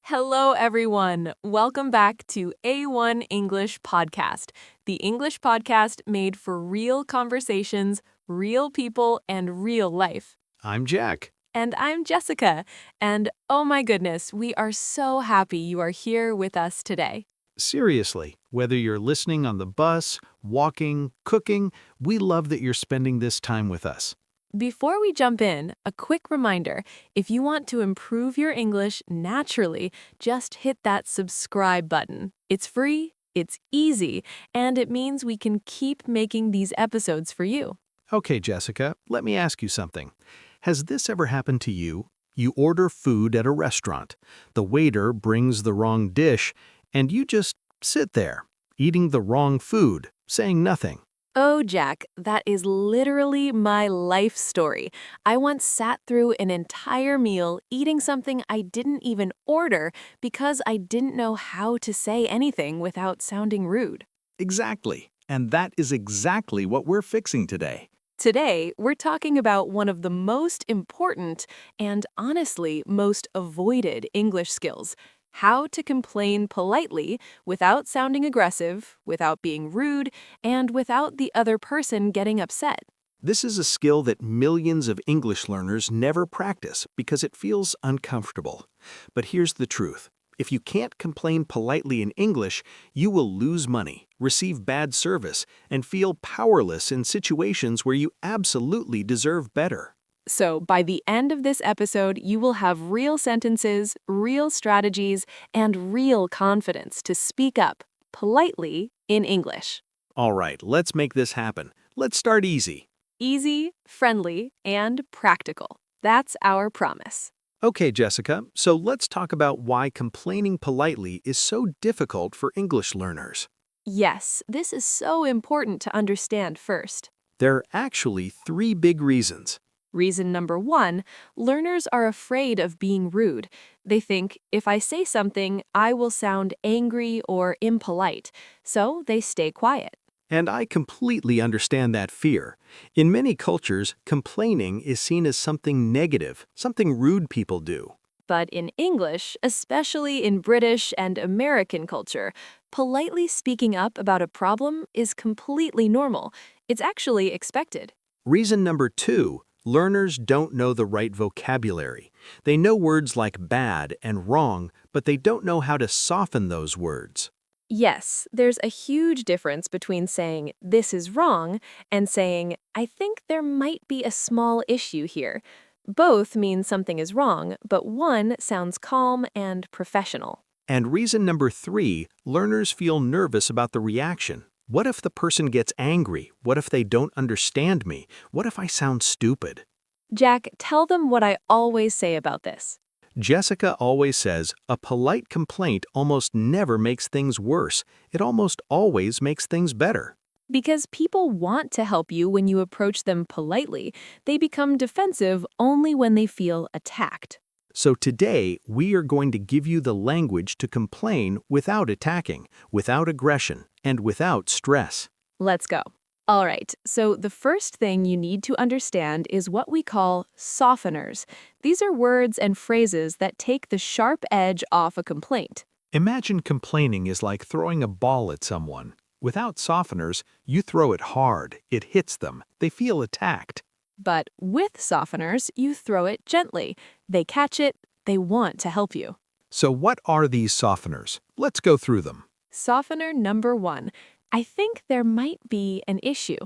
Hello, everyone. Welcome back to A1 English Podcast, the English podcast made for real conversations, real people, and real life. I'm Jack. And I'm Jessica. And oh my goodness, we are so happy you are here with us today. Seriously, whether you're listening on the bus, walking, cooking, we love that you're spending this time with us. Before we jump in, a quick reminder, if you want to improve your English naturally, just hit that subscribe button. It's free, it's easy, and it means we can keep making these episodes for you. Okay, Jessica, let me ask you something. Has this ever happened to you? You order food at a restaurant. The waiter brings the wrong dish, and you just sit there, eating the wrong food, saying nothing. Oh, Jack, that is literally my life story. I once sat through an entire meal eating something I didn't even order because I didn't know how to say anything without sounding rude. Exactly. And that is exactly what we're fixing today. Today, we're talking about one of the most important and honestly most avoided English skills: how to complain politely without sounding aggressive, without being rude, and without the other person getting upset. This is a skill that millions of English learners never practice because it feels uncomfortable. But here's the truth. If you can't complain politely in English, you will lose money, receive bad service, and feel powerless in situations where you absolutely deserve better. So, by the end of this episode, you will have real sentences, real strategies, and real confidence to speak up politely in English. All right, let's make this happen. Let's start easy. Easy, friendly, and practical. That's our promise. Okay, Jessica, so let's talk about why complaining politely is so difficult for English learners. Yes, this is so important to understand first. There are actually three big reasons. Reason number one, learners are afraid of being rude. They think, if I say something, I will sound angry or impolite, so they stay quiet. And I completely understand that fear. In many cultures, complaining is seen as something negative, something rude people do. But in English, especially in British and American culture, politely speaking up about a problem is completely normal. It's actually expected. Reason number two, learners don't know the right vocabulary. They know words like bad and wrong, but they don't know how to soften those words. Yes, there's a huge difference between saying, "this is wrong," and saying, "I think there might be a small issue here." Both mean something is wrong, but one sounds calm and professional. And reason number three, learners feel nervous about the reaction. What if the person gets angry? What if they don't understand me? What if I sound stupid? Jack, tell them what I always say about this. Jessica always says, a polite complaint almost never makes things worse. It almost always makes things better. Because people want to help you when you approach them politely, they become defensive only when they feel attacked. So today, we are going to give you the language to complain without attacking, without aggression, and without stress. Let's go. All right, so the first thing you need to understand is what we call softeners. These are words and phrases that take the sharp edge off a complaint. Imagine complaining is like throwing a ball at someone. Without softeners, you throw it hard, it hits them, they feel attacked. But with softeners, you throw it gently. They catch it, they want to help you. So what are these softeners? Let's go through them. Softener number one, I think there might be an issue.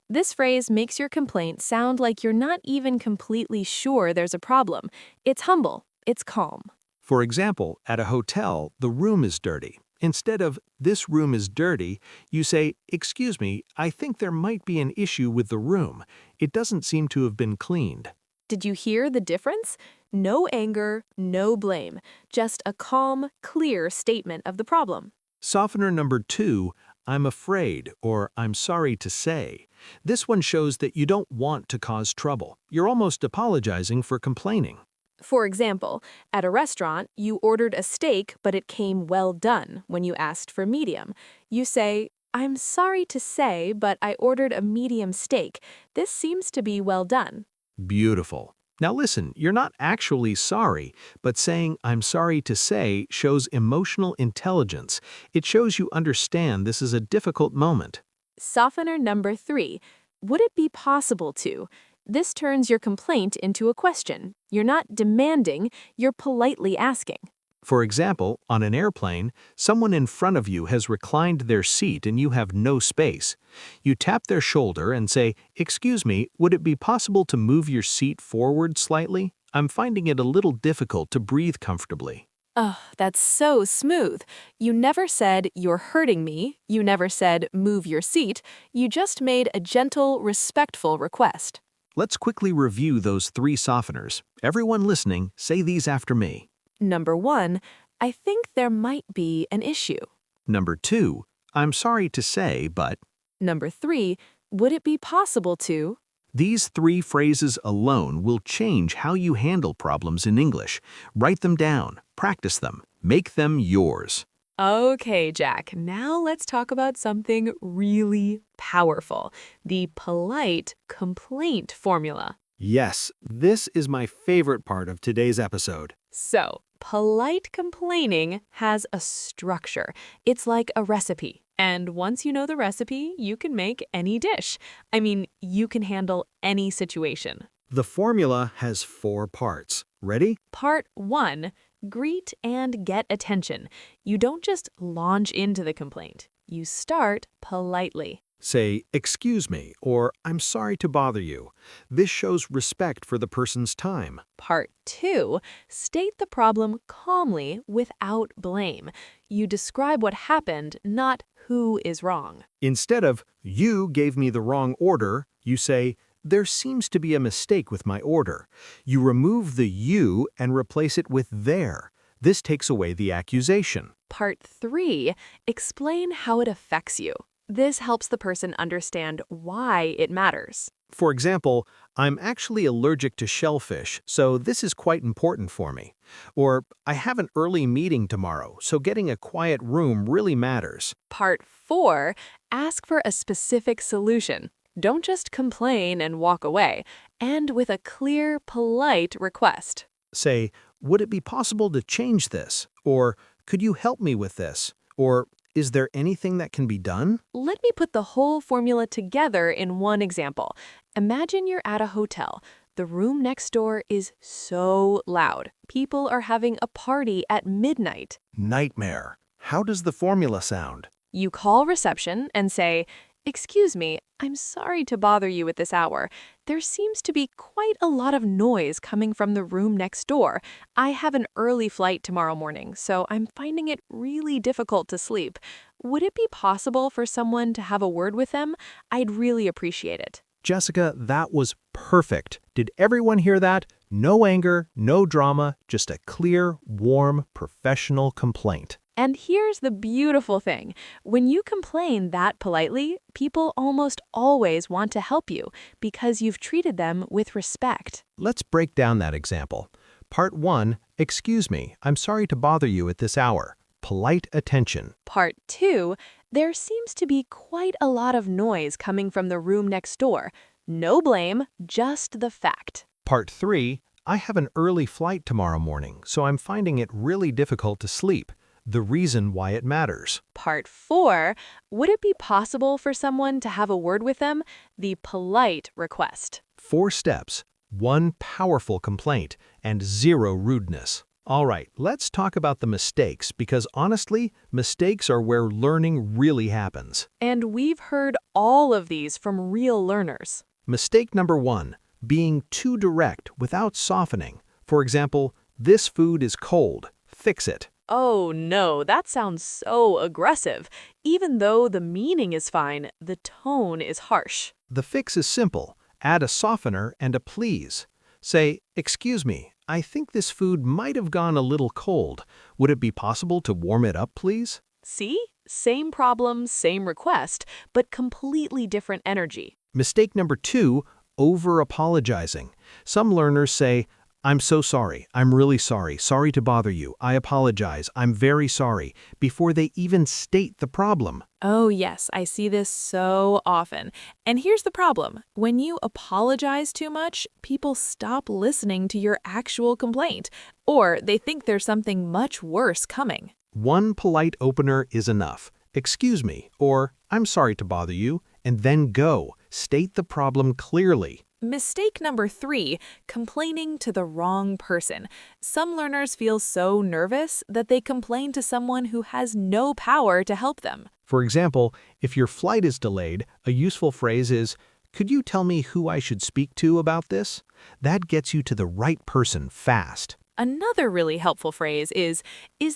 This phrase makes your complaint sound like you're not even completely sure there's a problem. It's humble, it's calm. For example, at a hotel, the room is dirty. Instead of, this room is dirty, you say, excuse me, I think there might be an issue with the room. It doesn't seem to have been cleaned. Did you hear the difference? No anger, no blame. Just a calm, clear statement of the problem. Softener number two, I'm afraid or I'm sorry to say. This one shows that you don't want to cause trouble. You're almost apologizing for complaining. For example, at a restaurant, you ordered a steak, but it came well done when you asked for medium. You say, I'm sorry to say, but I ordered a medium steak. This seems to be well done. Beautiful. Now listen, you're not actually sorry, but saying I'm sorry to say shows emotional intelligence. It shows you understand this is a difficult moment. Softener number 3. Would it be possible to? This turns your complaint into a question. You're not demanding, you're politely asking. For example, on an airplane, someone in front of you has reclined their seat and you have no space. You tap their shoulder and say, "Excuse me, would it be possible to move your seat forward slightly? I'm finding it a little difficult to breathe comfortably." Oh, that's so smooth. You never said, "You're hurting me." You never said, "Move your seat." You just made a gentle, respectful request. Let's quickly review those 3 softeners. Everyone listening, say these after me. Number 1, I think there might be an issue. Number 2, I'm sorry to say, but... Number 3, would it be possible to? These 3 phrases alone will change how you handle problems in English. Write them down, practice them, make them yours. Okay, Jack, now let's talk about something really powerful, the polite complaint formula. Yes, this is my favorite part of today's episode. So, polite complaining has a structure. It's like a recipe. And once you know the recipe, you can make any dish. I mean, you can handle any situation. The formula has 4 parts. Ready? Part 1, greet and get attention. You don't just launch into the complaint. You start politely. Say, "Excuse me," or "I'm sorry to bother you." This shows respect for the person's time. Part 2, state the problem calmly without blame. You describe what happened, not who is wrong. Instead of, "You gave me the wrong order," you say, "There seems to be a mistake with my order." You remove the "you" and replace it with "their." This takes away the accusation. Part 3, explain how it affects you. This helps the person understand why it matters. For example, "I'm actually allergic to shellfish, so this is quite important for me." Or, "I have an early meeting tomorrow, so getting a quiet room really matters." Part 4, ask for a specific solution. Don't just complain and walk away. End with a clear, polite request. Say, "Would it be possible to change this?" Or, "Could you help me with this?" Or, "Is there anything that can be done?" Let me put the whole formula together in one example. Imagine you're at a hotel. The room next door is so loud. People are having a party at midnight. Nightmare. How does the formula sound? You call reception and say, "Excuse me, I'm sorry to bother you at this hour. There seems to be quite a lot of noise coming from the room next door. I have an early flight tomorrow morning, so I'm finding it really difficult to sleep. Would it be possible for someone to have a word with them? I'd really appreciate it." Jessica, that was perfect. Did everyone hear that? No anger, no drama, just a clear, warm, professional complaint. And here's the beautiful thing. When you complain that politely, people almost always want to help you because you've treated them with respect. Let's break down that example. Part 1, "Excuse me, I'm sorry to bother you at this hour." Polite attention. Part 2, there seems to be quite a lot of noise coming from the room next door. No blame, just the fact. Part 3, "I have an early flight tomorrow morning, so I'm finding it really difficult to sleep." The reason why it matters. Part 4, would it be possible for someone to have a word with them? The polite request. 4 steps, 1 powerful complaint, and 0 rudeness. All right, let's talk about the mistakes because honestly, mistakes are where learning really happens. And we've heard all of these from real learners. Mistake number 1, being too direct without softening. For example, "This food is cold, fix it." Oh no, that sounds so aggressive. Even though the meaning is fine, the tone is harsh. The fix is simple. Add a softener and a please. Say, "Excuse me, I think this food might have gone a little cold. Would it be possible to warm it up, please?" See? Same problem, same request, but completely different energy. Mistake number 2, over-apologizing. Some learners say, I'm so sorry. I'm really sorry. Sorry to bother you. I apologize. I'm very sorry. Before they even state the problem. Oh, yes, I see this so often. And here's the problem. When you apologize too much, people stop listening to your actual complaint, or they think there's something much worse coming. One polite opener is enough. Excuse me, or I'm sorry to bother you, and then go. State the problem clearly. Mistake number 3, complaining to the wrong person. Some learners feel so nervous that they complain to someone who has no power to help them. For example, if your flight is delayed, a useful phrase is, "Could you tell me who I should speak to about this?" That gets you to the right person fast. Another really helpful phrase is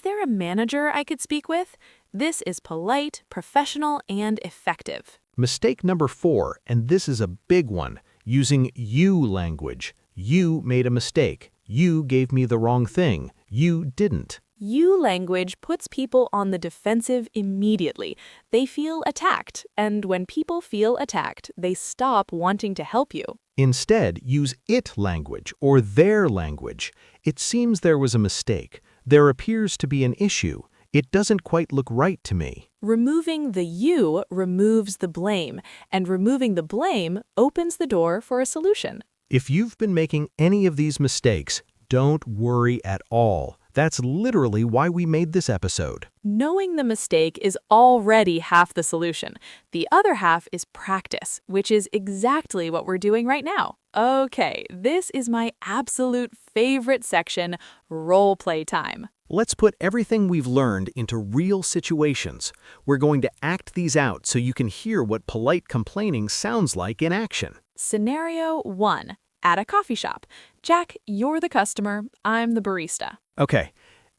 there a manager I could speak with? This is polite, professional, and effective. Mistake number 4, and this is a big one, using you language. You made a mistake. You gave me the wrong thing. You didn't. You language puts people on the defensive immediately. They feel attacked, and when people feel attacked, they stop wanting to help you. Instead, use it language or their language. It seems there was a mistake. There appears to be an issue. It doesn't quite look right to me. Removing the you removes the blame, and removing the blame opens the door for a solution. If you've been making any of these mistakes, don't worry at all. That's literally why we made this episode. Knowing the mistake is already half the solution. The other half is practice, which is exactly what we're doing right now. Okay, this is my absolute favorite section, role play time. Let's put everything we've learned into real situations. We're going to act these out so you can hear what polite complaining sounds like in action. Scenario 1. At a coffee shop. Jack, you're the customer. I'm the barista. Okay.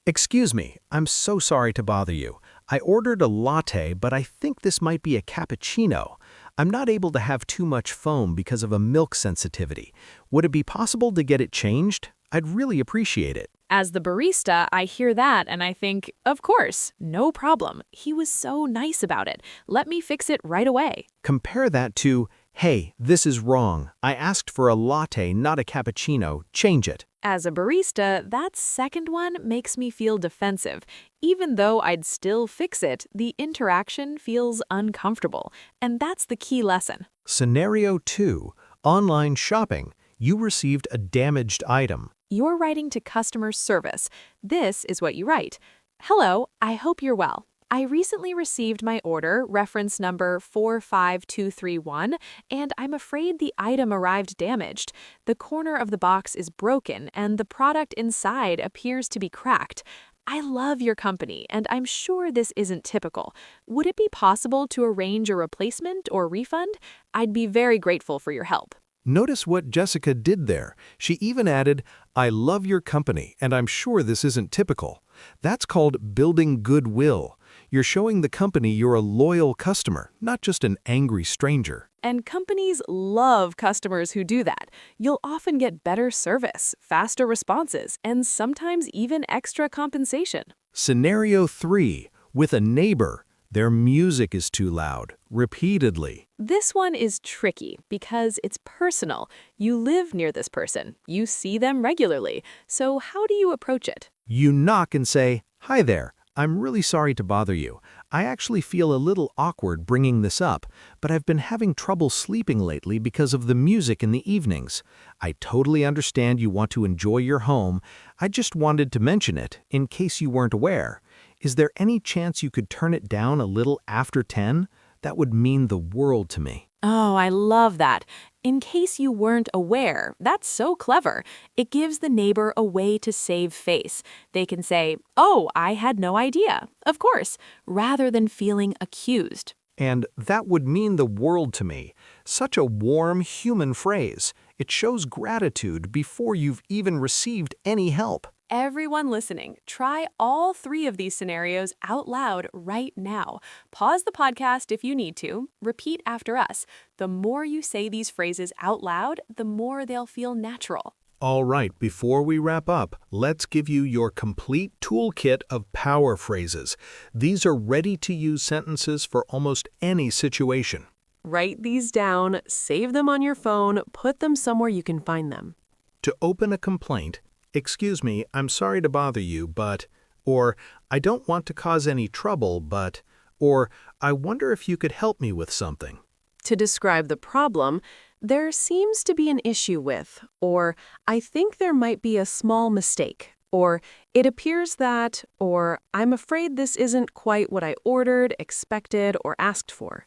Excuse me, I'm so sorry to bother you. I ordered a latte, but I think this might be a cappuccino. I'm not able to have too much foam because of a milk sensitivity. Would it be possible to get it changed? I'd really appreciate it. As the barista, I hear that and I think, of course, no problem. He was so nice about it. Let me fix it right away. Compare that to, "Hey, this is wrong. I asked for a latte, not a cappuccino. Change it." As a barista, that second one makes me feel defensive. Even though I'd still fix it, the interaction feels uncomfortable. And that's the key lesson. Scenario 2. Online shopping. You received a damaged item. You're writing to customer service. This is what you write. Hello, I hope you're well. I recently received my order, reference number 45231, and I'm afraid the item arrived damaged. The corner of the box is broken, and the product inside appears to be cracked. I love your company, and I'm sure this isn't typical. Would it be possible to arrange a replacement or refund? I'd be very grateful for your help. Notice what Jessica did there. She even added, "I love your company, and I'm sure this isn't typical." That's called building goodwill. You're showing the company you're a loyal customer, not just an angry stranger. And companies love customers who do that. You'll often get better service, faster responses, and sometimes even extra compensation. Scenario 3. With a neighbor. Their music is too loud, repeatedly. This one is tricky because it's personal. You live near this person. You see them regularly. So how do you approach it? You knock and say, "Hi there. I'm really sorry to bother you. I actually feel a little awkward bringing this up, but I've been having trouble sleeping lately because of the music in the evenings. I totally understand you want to enjoy your home. I just wanted to mention it in case you weren't aware. Is there any chance you could turn it down a little after 10? That would mean the world to me." Oh, I love that. In case you weren't aware, that's so clever. It gives the neighbor a way to save face. They can say, "Oh, I had no idea," of course, rather than feeling accused. And that would mean the world to me. Such a warm, human phrase. It shows gratitude before you've even received any help. Everyone listening, try all 3 of these scenarios out loud right now. Pause the podcast if you need to. Repeat after us. The more you say these phrases out loud, the more they'll feel natural. All right, before we wrap up, let's give you your complete toolkit of power phrases. These are ready-to-use sentences for almost any situation. Write these down, save them on your phone, put them somewhere you can find them. To open a complaint, "Excuse me, I'm sorry to bother you, but," or "I don't want to cause any trouble, but," or "I wonder if you could help me with something." To describe the problem, there seems to be an issue with, or I think there might be a small mistake, or it appears that, or I'm afraid this isn't quite what I ordered, expected, or asked for.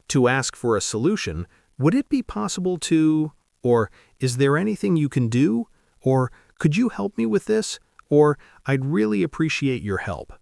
To ask for a solution, "Would it be possible to," or "Is there anything you can do?" or "Could you help me with this?" or "I'd really appreciate your help."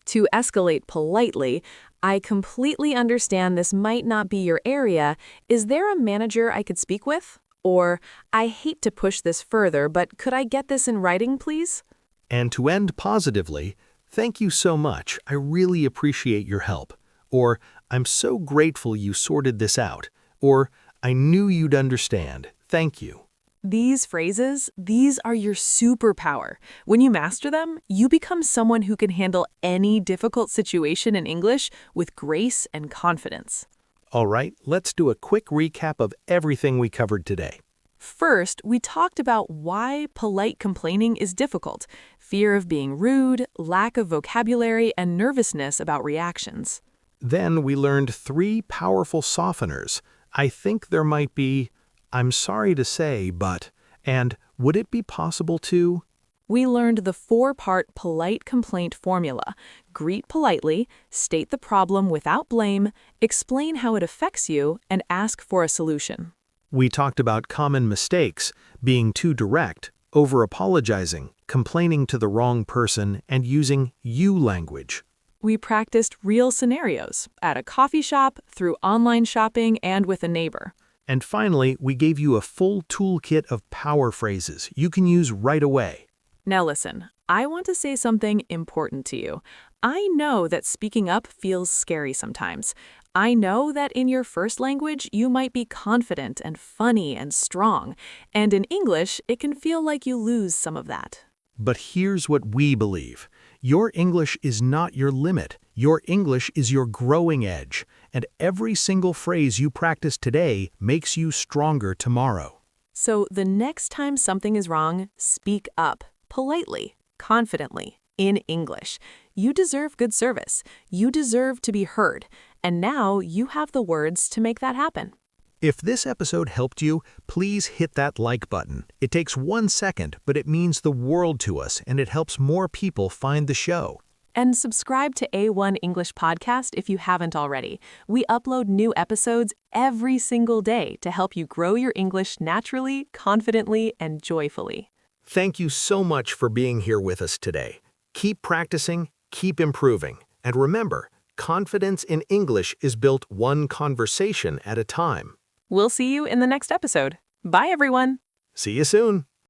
To escalate politely, I completely understand this might not be your area. Is there a manager I could speak with? Or, I hate to push this further, but could I get this in writing, please? And to end positively, "Thank you so much, I really appreciate your help," or "I'm so grateful you sorted this out," or "I knew you'd understand, thank you." These phrases, these are your superpower. When you master them, you become someone who can handle any difficult situation in English with grace and confidence. All right, let's do a quick recap of everything we covered today. First, we talked about why polite complaining is difficult: fear of being rude, lack of vocabulary, and nervousness about reactions. Then we learned 3 powerful softeners. "I think there might be," "I'm sorry to say, but," and "Would it be possible to?" We learned the 4-part polite complaint formula: greet politely, state the problem without blame, explain how it affects you, and ask for a solution. We talked about common mistakes, being too direct, over-apologizing, complaining to the wrong person, and using you language. We practiced real scenarios at a coffee shop, through online shopping, and with a neighbor. And finally, we gave you a full toolkit of power phrases you can use right away. Now listen, I want to say something important to you. I know that speaking up feels scary sometimes. I know that in your first language, you might be confident and funny and strong, and in English, it can feel like you lose some of that. But here's what we believe. Your English is not your limit. Your English is your growing edge, and every single phrase you practice today makes you stronger tomorrow. So the next time something is wrong, speak up, politely, confidently, in English. You deserve good service. You deserve to be heard. And now you have the words to make that happen. If this episode helped you, please hit that like button. It takes 1 second, but it means the world to us, and it helps more people find the show. And subscribe to A1 English Podcast if you haven't already. We upload new episodes every single day to help you grow your English naturally, confidently, and joyfully. Thank you so much for being here with us today. Keep practicing, keep improving, and remember, confidence in English is built one conversation at a time. We'll see you in the next episode. Bye, everyone. See you soon.